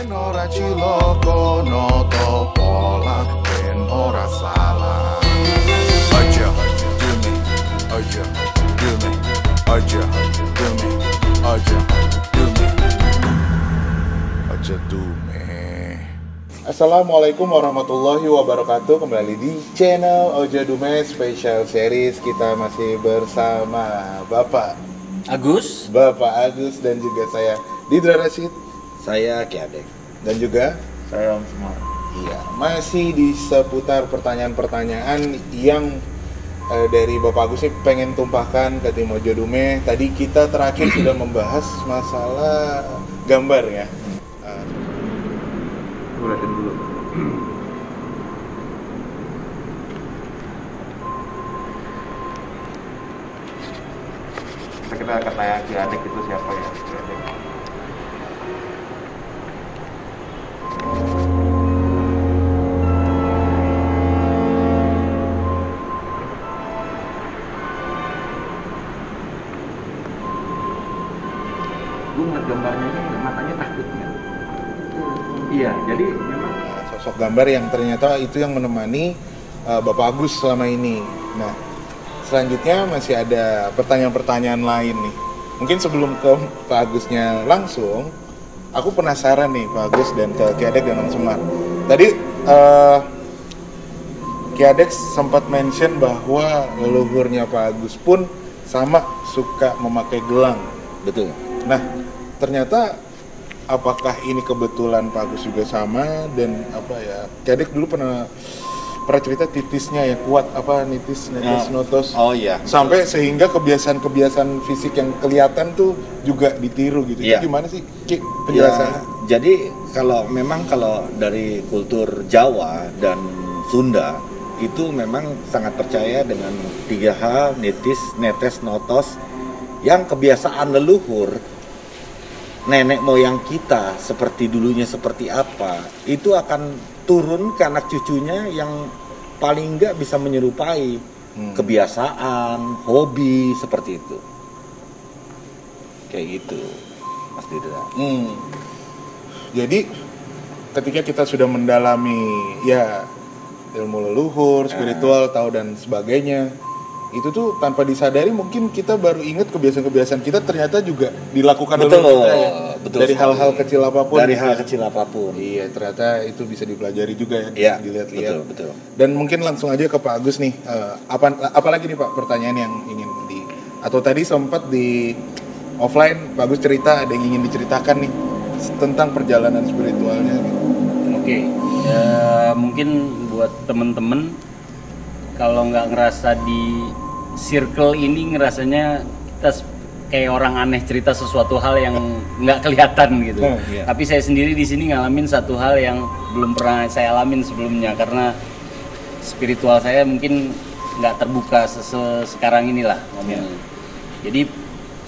Ben ora ciloko noto pola ben ora salah. Aja dumi, aja dumi, aja dumi, aja dumi, aja dumi. Assalamualaikum warahmatullahi wabarakatuh. Kembali di channel Oja Dume Special Series. Kita masih bersama Bapak Agus, dan juga saya Didra Rashid, saya Kiadek, dan juga saya Om Semar. Iya, masih di seputar pertanyaan-pertanyaan yang dari Bapak Agus ini pengen tumpahkan ke tim Oja Dume. Tadi kita terakhir sudah membahas masalah gambar ya. Lihatin dulu. Kita akan tanya Kiadek itu siapa ya? Kiadek. Gue ngeliat gambarnya ini matanya takutnya. Iya, jadi memang Sosok gambar yang ternyata itu yang menemani Bapak Agus selama ini. Nah, selanjutnya masih ada pertanyaan-pertanyaan lain nih. Mungkin sebelum ke Pak Agusnya langsung, aku penasaran nih Pak Agus dan ke Kiadek dan Om Semar. Tadi Kiadek sempat mention bahwa leluhurnya Pak Agus pun sama suka memakai gelang. betul. Nah, ternyata apakah ini kebetulan Pak Agus juga sama dan apa ya? Kiadek dulu pernah cerita titisnya ya kuat apa netes notos. Oh iya. Sampai sehingga kebiasaan-kebiasaan fisik yang kelihatan tuh juga ditiru gitu. Iya. Itu gimana sih Ki penjelasannya? Ya, jadi kalau dari kultur Jawa dan Sunda itu memang sangat percaya dengan 3 hal, nitis, netes, notos, yang kebiasaan leluhur nenek moyang kita seperti dulunya seperti apa, itu akan turun ke anak cucunya yang paling enggak bisa menyerupai kebiasaan, hobi seperti itu. Kayak gitu, Mas Didra. Jadi ketika kita sudah mendalami ya ilmu leluhur, spiritual, tahu dan sebagainya, itu tuh tanpa disadari mungkin kita baru ingat kebiasaan-kebiasaan kita ternyata juga dilakukan oleh kita ya. Betul Dari sekali. hal-hal kecil apapun. Dari gitu. hal kecil apapun. Iya, ternyata itu bisa dipelajari juga ya, Iya, dilihat-lihat. betul. Dan mungkin langsung aja ke Pak Agus nih. Apalagi nih Pak pertanyaan yang ingin atau tadi sempat di offline Pak Agus cerita ada yang ingin diceritakan nih tentang perjalanan spiritualnya. Oke, mungkin buat temen-temen kalau nggak ngerasa di circle ini ngerasanya kita kayak orang aneh cerita sesuatu hal yang nggak kelihatan gitu. Iya. Tapi saya sendiri di sini ngalamin satu hal yang belum pernah saya alamin sebelumnya karena spiritual saya mungkin nggak terbuka sekarang inilah ngomongnya. Jadi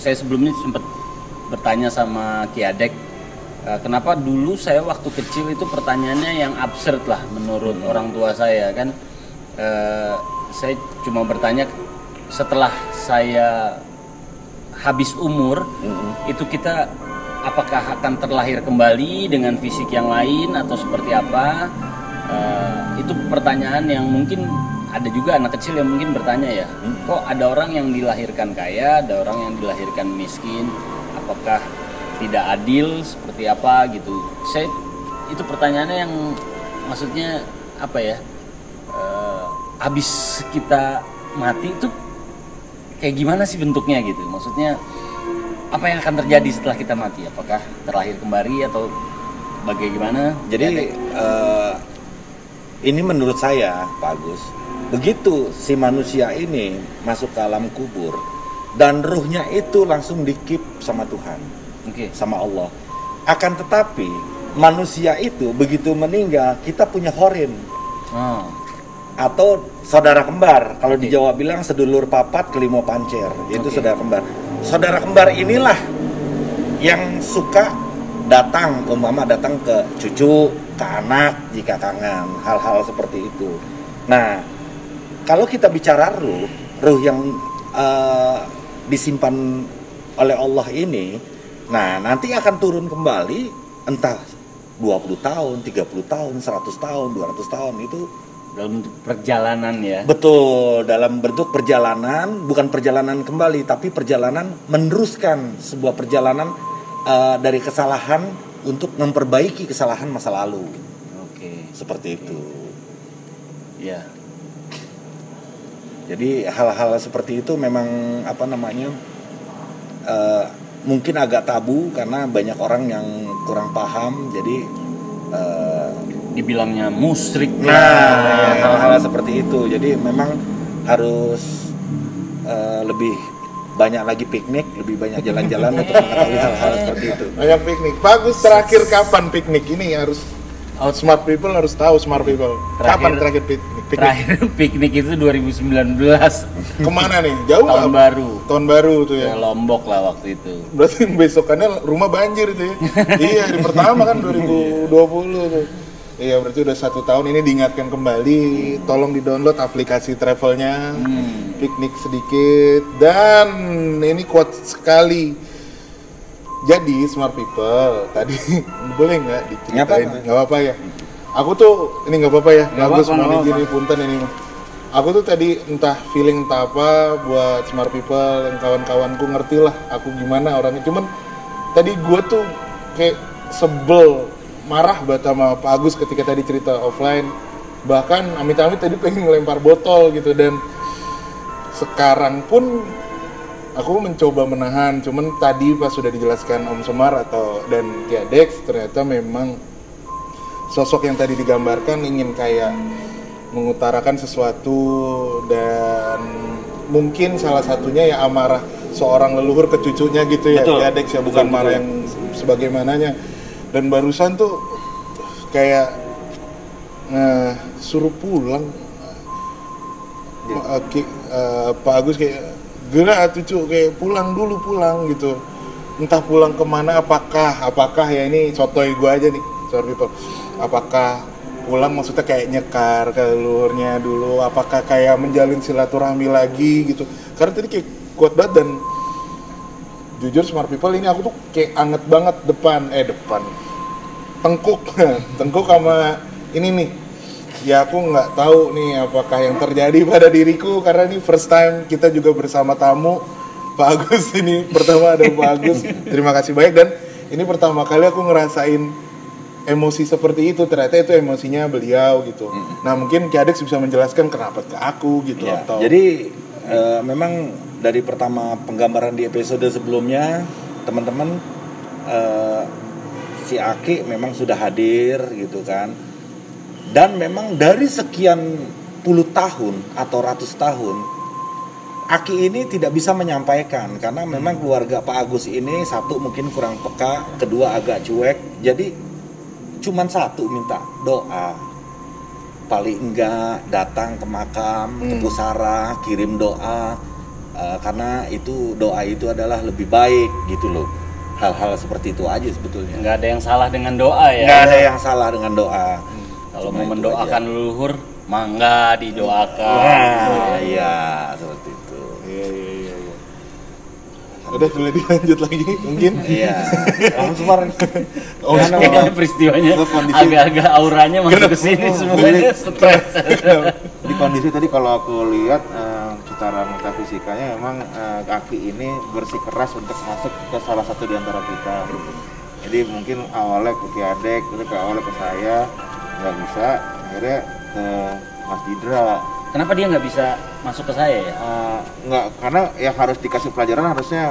saya sebelumnya sempat bertanya sama Kiadek, kenapa dulu saya waktu kecil itu pertanyaannya yang absurd lah menurut orang tua saya kan. Saya cuma bertanya setelah saya habis umur itu kita apakah akan terlahir kembali dengan fisik yang lain atau seperti apa. Itu pertanyaan yang mungkin ada juga anak kecil yang mungkin bertanya ya, kok ada orang yang dilahirkan kaya, ada orang yang dilahirkan miskin, apakah tidak adil seperti apa gitu. Saya itu pertanyaannya yang maksudnya apa ya, habis kita mati itu kayak gimana sih bentuknya gitu, maksudnya apa yang akan terjadi setelah kita mati, apakah terlahir kembali atau bagaimana? Jadi ini menurut saya Pak Agus, begitu si manusia ini masuk ke alam kubur dan ruhnya itu langsung dikip sama Tuhan, sama Allah. Akan tetapi manusia itu begitu meninggal kita punya horin atau saudara kembar. Kalau di Jawa bilang sedulur papat kelimo pancer, yaitu saudara kembar. Saudara kembar inilah yang suka datang ke cucu, ke anak jika kangen, hal-hal seperti itu. Nah, kalau kita bicara ruh yang disimpan oleh Allah ini, nah nanti akan turun kembali entah 20 tahun, 30 tahun, 100 tahun, 200 tahun itu dalam bentuk perjalanan ya. betul dalam bentuk perjalanan, bukan perjalanan kembali tapi perjalanan meneruskan sebuah perjalanan dari kesalahan untuk memperbaiki kesalahan masa lalu. Oke. Seperti itu. Ya. Jadi hal-hal seperti itu memang mungkin agak tabu karena banyak orang yang kurang paham. Jadi Dibilangnya musyrik. hal-hal seperti itu. Jadi memang harus lebih banyak lagi piknik, lebih banyak jalan-jalan untuk mengetahui hal-hal seperti itu. Banyak piknik. Bagus, terakhir kapan piknik? Ini harus smart people harus tahu, smart people. Kapan terakhir piknik? Terakhir piknik itu 2019. Kemana nih? Jauh Tahun nggak? baru. Tahun baru tuh Ke ya. Lombok lah waktu itu. Berarti besokannya rumah banjir itu ya. Iya, di pertama kan 2020 tuh. Iya, berarti udah 1 tahun ini diingatkan kembali. Tolong di-download aplikasi travelnya. Piknik sedikit. Dan ini quote sekali. Jadi smart people tadi boleh nggak diceritain? Nggak apa-apa ya. Aku tuh ini nggak apa-apa ya. Bagus mau gini punten ini mah. Aku tuh tadi entah feeling entah apa buat smart people dan kawan-kawanku ngerti lah aku gimana orangnya. Cuman tadi gue tuh kayak sebel, marah banget sama Pak Agus ketika tadi cerita offline. Bahkan amit-amit tadi pengen ngelempar botol gitu, dan sekarang pun aku mencoba menahan. Cuman tadi pas sudah dijelaskan Om Semar dan Tia Dex, ternyata memang sosok yang tadi digambarkan ingin kayak mengutarakan sesuatu, dan mungkin salah satunya ya amarah seorang leluhur ke cucunya gitu ya. Tia Dex ya, bukan marah yang sebagaimananya. Dan barusan tuh kayak suruh pulang. Pak Agus kayak gerak cucu kayak pulang gitu, entah pulang kemana, apakah ya ini sotoy gue aja nih, sorry people, apakah pulang maksudnya kayak nyekar ke leluhurnya dulu, apakah kayak menjalin silaturahmi lagi gitu. Karena tadi kayak kuat banget, dan jujur smart people ini aku tuh kayak anget banget depan tengkuk sama ini nih. Ya aku nggak tahu nih apakah yang terjadi pada diriku, karena ini first time kita juga bersama tamu Pak Agus. Ini pertama ada Pak Agus, terima kasih banyak. Dan ini pertama kali aku ngerasain emosi seperti itu, ternyata itu emosinya beliau gitu. Nah mungkin Ki Adex bisa menjelaskan kenapa ke aku gitu ya, atau. Jadi memang dari pertama penggambaran di episode sebelumnya teman-teman, si Aki memang sudah hadir gitu kan. Dan memang dari sekian puluh tahun atau ratus tahun, Aki ini tidak bisa menyampaikan karena memang keluarga Pak Agus ini satu mungkin kurang peka, kedua agak cuek. Jadi cuman satu minta doa, paling enggak datang ke makam, ke pusara, kirim doa, karena itu doa itu adalah lebih baik gitu loh. Hal-hal seperti itu aja sebetulnya. Nggak ada yang salah dengan doa ya. Nggak ada yang salah dengan doa. Kalau mau mendoakan leluhur, mangga didoakan. Nah, iya seperti itu. Iya. Udah boleh dilanjut lagi mungkin. Iya. Om Semar. Kayaknya peristiwanya agak-agak auranya masuk ke sini semuanya stres. Di kondisi tadi kalau aku lihat secara metafisikanya memang Aki ini bersikeras untuk masuk ke salah satu di antara kita. Jadi mungkin awalnya ke Ki Adek, terus awalnya ke saya nggak bisa, akhirnya ke Mas Didra. Kenapa dia nggak bisa masuk ke saya ya? Nggak, karena yang harus dikasih pelajaran harusnya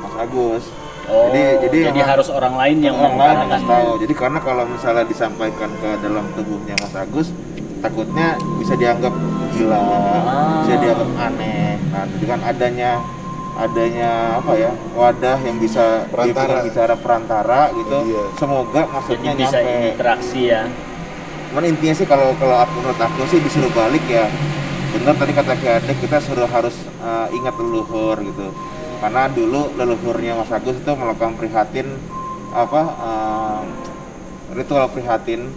Mas Agus. Oh, jadi emang harus orang lain yang orang lain yang mengutarakan. tahu. Jadi karena kalau misalnya disampaikan ke dalam tubuhnya Mas Agus, takutnya bisa dianggap gila, bisa dianggap aneh. Nah, dengan adanya apa ya, wadah yang bisa bicara perantara gitu. Iya. Semoga maksudnya jadi bisa nyampe interaksi ya. Cuman intinya sih kalau menurut aku sih disuruh balik ya. Benar tadi kata Ki Adek, kita harus ingat leluhur gitu. Karena dulu leluhurnya Mas Agus itu melakukan ritual prihatin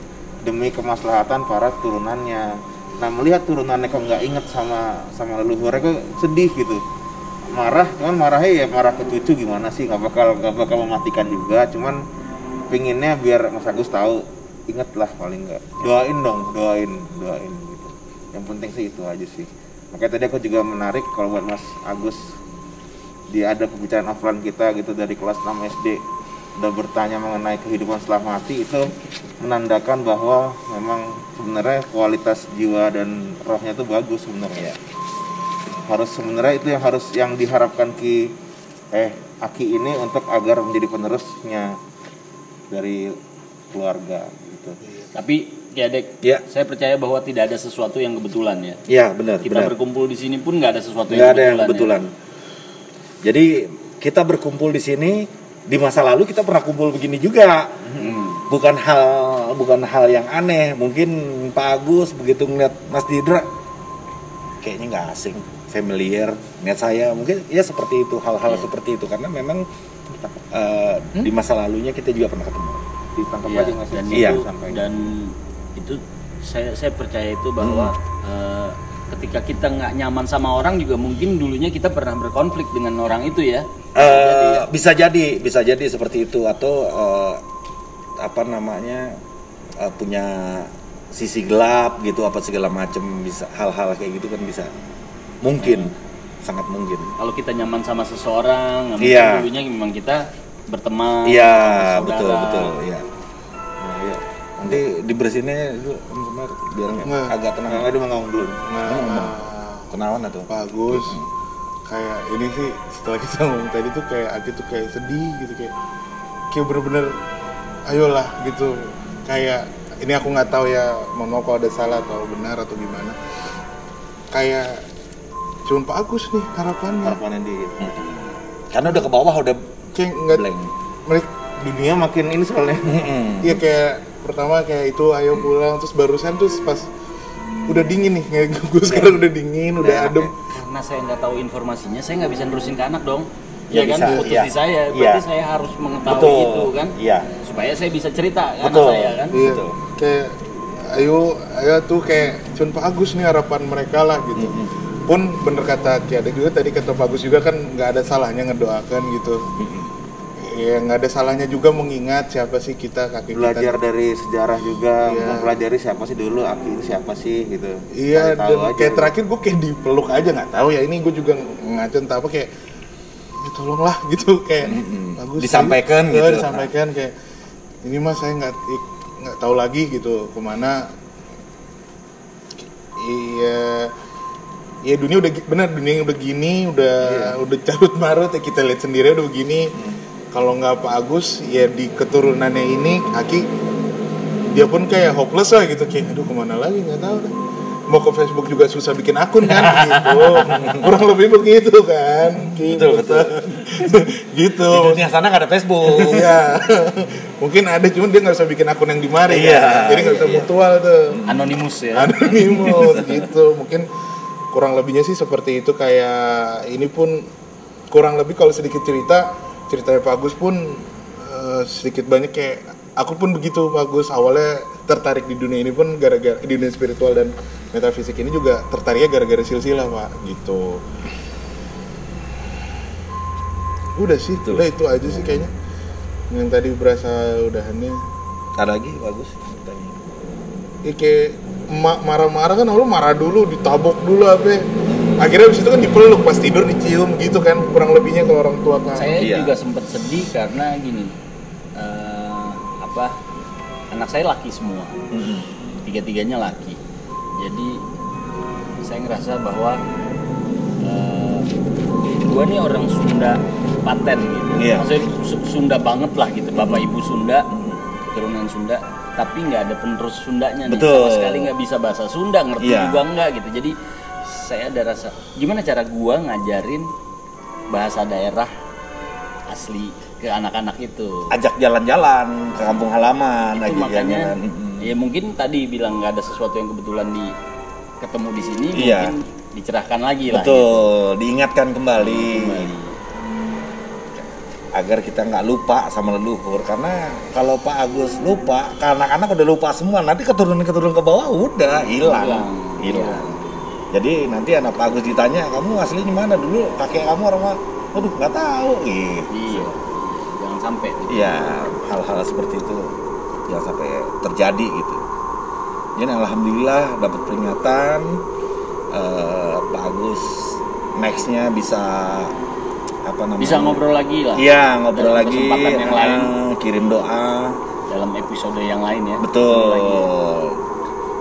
demi kemaslahatan para turunannya. Nah, melihat turunannya kok nggak inget sama leluhurnya, kok sedih gitu. Marah, cuman marahnya ya marah ke cucu, gimana sih, nggak bakal mematikan juga. Cuman kepinginnya biar Mas Agus tahu, ingatlah paling enggak. Doain dong, doain gitu. Yang penting sih itu aja sih. Makanya tadi aku juga menarik kalau buat Mas Agus, dia ada pembicaraan offline kita gitu dari kelas 6 SD udah bertanya mengenai kehidupan setelah mati, itu menandakan bahwa memang sebenarnya kualitas jiwa dan rohnya itu bagus sebenarnya. Harus sebenarnya itu yang diharapkan Aki ini untuk agar menjadi penerusnya dari keluarga gitu. Tapi ya Dek, saya percaya bahwa tidak ada sesuatu yang kebetulan ya. Iya, benar. Kita berkumpul di sini pun nggak ada sesuatu nggak yang ada yang kebetulan. Ya. Jadi kita berkumpul di sini, di masa lalu kita pernah kumpul begini juga. Bukan hal yang aneh. Mungkin Pak Agus begitu ngeliat Mas Didra, kayaknya nggak asing, familiar. Niat saya mungkin ya seperti itu, hal-hal seperti itu, karena memang di masa lalunya kita juga pernah ketemu. Ditangkap Ya, aja nggak sih? dan Iya. dan itu saya percaya itu bahwa ketika kita nggak nyaman sama orang juga mungkin dulunya kita pernah berkonflik dengan orang itu ya. Bisa jadi seperti itu, atau punya sisi gelap gitu, apa segala macam, bisa hal-hal kayak gitu kan, bisa mungkin sangat mungkin. Kalau kita nyaman sama seseorang, mungkin Iya. dulunya memang kita berteman. Iya, saudara. betul iya. Nah, iya. Nanti dibersihinnya itu Om Semar, biar Nggak. agak tenang. Nggak, dia mau ngomong dulu. Kenawan atau Bagus. Kayak ini sih setelah kita ngomong tadi tuh kayak Aki tuh kayak sedih gitu, kayak bener-bener ayolah gitu. Kayak ini aku nggak tahu ya, mohon maaf kalau ada salah atau benar atau gimana. Kayak cuma Pak Agus nih harapannya di karena udah ke bawah, udah kayak nggak blank. mereka dunia makin ini soalnya. iya kayak pertama kayak itu ayo pulang, terus barusan tuh pas udah dingin nih, kayak gue sekarang udah dingin, udah adem. Karena saya nggak tahu informasinya, saya nggak bisa nerusin ke anak dong. Ya, Ya kan, bisa, putus iya. di saya. Iya. Berarti saya harus mengetahui Betul. itu kan. Iya. Supaya saya bisa cerita ke anak Betul. saya kan. Iya, Betul. kayak ayo tuh kayak cuma Pak Agus nih harapan mereka lah gitu. Pun bener kata Ki ada juga tadi, kata Pak Agus juga kan nggak ada salahnya ngedoakan gitu. Ya nggak ada salahnya juga mengingat siapa sih kita, kakek Belajar kita. dari sejarah juga, Iya. mempelajari siapa sih dulu Aki itu siapa sih gitu. Iya, Tahu dan aja. kayak terakhir gue kayak dipeluk aja, nggak tahu ya, ini gue juga ngaco entah apa, kayak ya tolonglah gitu, kayak Bagus Disampaikan sih. gitu. Disampaikan kayak ini mas saya nggak tahu lagi gitu kemana. Iya dunia udah bener, dunia udah gini, udah carut marut ya, kita lihat sendiri udah begini. Kalau nggak Pak Agus ya di keturunannya ini Aki, dia pun kayak hopeless lah gitu, kayak aduh kemana lagi nggak tahu deh. Mau ke Facebook juga susah bikin akun kan gitu. Kurang lebih begitu kan. Betul. Gitu. Di dunia sana nggak ada Facebook. Iya. Mungkin ada, cuman dia nggak usah bikin akun yang di mari Iya, kan. Jadi nggak usah mutual tuh. Anonimus ya. Anonimus gitu. Mungkin kurang lebihnya sih seperti itu. Kayak ini pun kurang lebih kalau sedikit ceritanya Pak Agus pun sedikit banyak kayak aku pun begitu. Pak Agus awalnya tertarik di dunia ini pun gara-gara di dunia spiritual dan metafisik ini juga tertariknya gara-gara silsilah Pak gitu. Udah sih, udah itu aja sih kayaknya. Yang tadi berasa udahannya. Ada lagi bagus. Ya kayak marah-marah kan, lu marah dulu, ditabok dulu apa. Akhirnya abis itu kan dipeluk, pas tidur dicium gitu kan, kurang lebihnya kalau orang tua kan. Saya Iya. juga sempat sedih karena gini, anak saya laki semua, tiga-tiganya laki. Jadi saya ngerasa bahwa gua nih orang Sunda paten gitu. Iya. Maksudnya Sunda banget lah gitu, bapak ibu Sunda, keturunan Sunda, tapi nggak ada penerus Sundanya nih. Betul. Sama sekali nggak bisa bahasa Sunda, ngerti Iya. juga nggak gitu. Jadi saya ada rasa, gimana cara gua ngajarin bahasa daerah asli ke anak-anak itu. Ajak jalan-jalan ke kampung halaman, Itu ajak makanya jalan. ya mungkin tadi bilang nggak ada sesuatu yang kebetulan ketemu di sini, Iya. mungkin dicerahkan lagi lah. Betul, diingatkan kembali. Kembali. Agar kita nggak lupa sama leluhur, karena kalau Pak Agus lupa, anak-anak udah lupa semua, nanti keturunan ke bawah udah hilang. Jadi nanti anak Pak Agus ditanya, kamu aslinya mana dulu, kakek kamu orang mana? Aduh nggak tahu. Gitu. Iya. Jangan sampai gitu. Iya, hal-hal seperti itu jangan sampai terjadi gitu. Jadi alhamdulillah dapat peringatan, Pak Agus nextnya bisa apa namanya? Bisa ngobrol lagi lah. Iya, ngobrol dalam lagi, kesempatan yang lain. kirim doa. Dalam episode yang lain ya. Betul.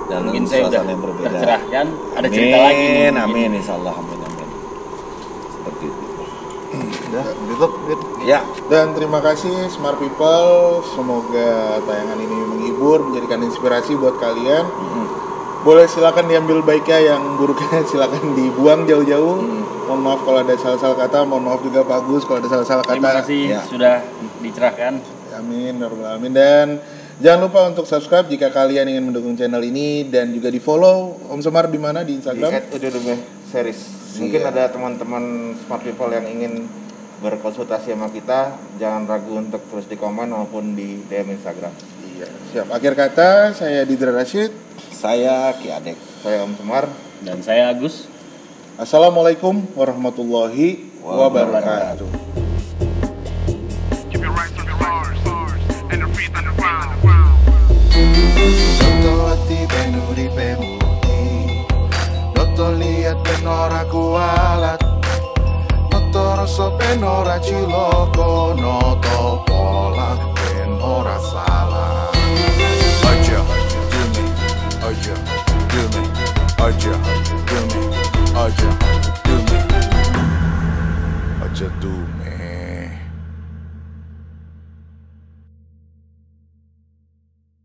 Dalam Mungkin saya udah suasana yang berbeda. tercerahkan. Ada cerita lagi nih. Amin, insyaallah, amin, amin. Seperti itu. Udah, tutup. Ya, Dan terima kasih Smart People, semoga tayangan ini menghibur, menjadikan inspirasi buat kalian. Boleh silakan diambil baiknya, yang buruknya silakan dibuang jauh-jauh. Mohon maaf kalau ada salah-salah kata, mohon maaf juga Pak Agus kalau ada salah-salah kata. Terima kasih Ya. sudah dicerahkan. Amin, ya rabbal alamin. Dan jangan lupa untuk subscribe jika kalian ingin mendukung channel ini, dan juga di follow Om Semar di mana di Di Instagram. @ududumeh_series. Mungkin Iya. ada teman-teman smart people yang ingin berkonsultasi sama kita, jangan ragu untuk terus di komen maupun di DM Instagram. Iya, siap. Akhir kata, saya Didra Rashid. saya Ki Adek. Saya Om Semar. Dan saya Agus. Assalamualaikum warahmatullahi wabarakatuh. Keep your right to the stars and the feet on the ground. Noto hati benuri pemudi, noto lihat benora kualat, noto rasa benora ciloko, noto pola benora salah. Aja, dumi, aja, dumi, aja, dumi, aja, dumi, aja dumi.